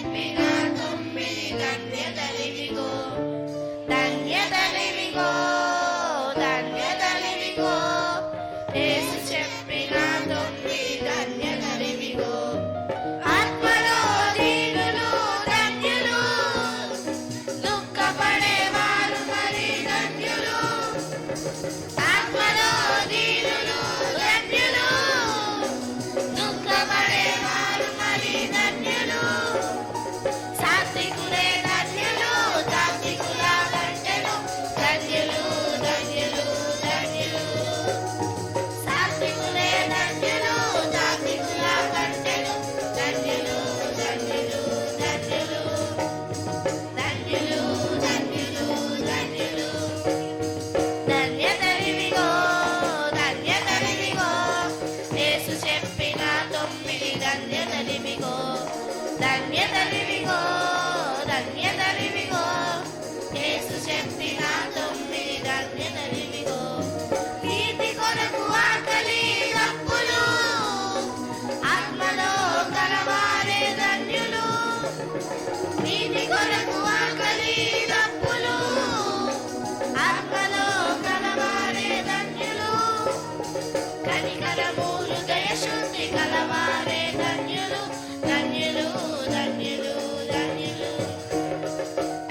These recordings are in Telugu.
చెప్పిన తొమ్మిది ధన్యతలివిగో ధన్యతలివిగో ధన్యతలివిగో యేసు చెప్పిన తొమ్మిది ధన్యతలివిగో ఆత్మలో దీనులు ధన్యులు దుఃఖపడేవారు మరి ధన్యులు ఆత్మలో దీనులు ధన్యులు దుఃఖపడేవారు మరి ధన్యులు సాత్వికులే ధన్యులు తాత్వికుల కంటెను ధన్యులు ధన్యులు ధన్యులు సాత్వికులే ధన్యులు తాత్వికుల కంటెను ధన్యులు ధన్యులు ధన్యులు ధన్యులు ధన్యులు ధన్యులు ధన్యతలివిగో ధన్యతలివిగో యేసు చెప్పిన తొమ్మిది ధన్యతలివిగో ధన్యతలివిగో ధన్యతలివిగో యేసు చెప్పిన తొమ్మిది ధన్యతలివిగో నీతి కొరకు ఆకలి దప్పులు ఆత్మలో కలవారే ధన్యులు నీతి కొరకు ఆకలి దప్పులు ఆత్మలో కలవారే ధన్యులు కనికరము హృదయ శుద్ధి కలవారే ధన్యులు ధన్యులు ధన్యులు ధన్యులు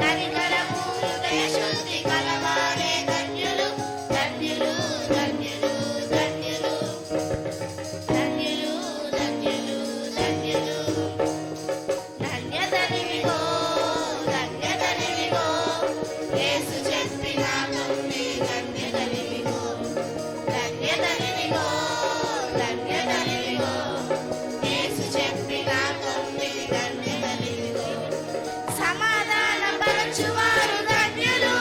కనికరము హృదయ శుద్ధి కలవారే ధన్యులు ధన్యులు ధన్యులు ధన్యులు ధన్యులు ధన్యులు ధన్యులు ధన్యతలివిగో ధన్యతలివిగో యేసు చెప్పిన తొమ్మిది ధన్యతలివిగో ధన్యతలివిగో ధన్యతలివిగో యేసు చెప్పిన తొమ్మిది ధన్యతలివిగో సమాధానపరచువారు ధన్యులు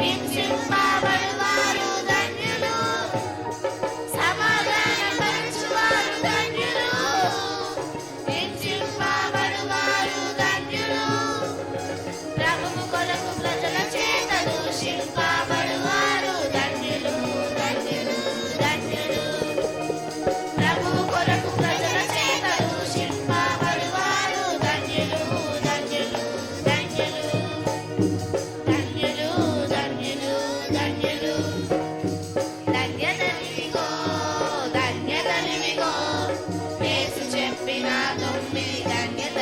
హింసింపబడువారు ధన్యులు సమాధానపరచువారు ధన్యులు హింసింపబడువారు ధన్యులు ప్రభువు కొరకు ప్రజల చేత దూషింపబడువారు ధన్యులు ధన్యులు ధన్యులు ప్రభువు కొరకు ప్రజల చేత దూషింపబడువారు ధన్యులు ధన్యులు ధన్యులు ధన్యులు ధన్యులు ధన్యులు ధన్యతలివిగో ధన్యతలివిగో యేసు చెప్పిన తొమ్మిది ధన్యతలివిగో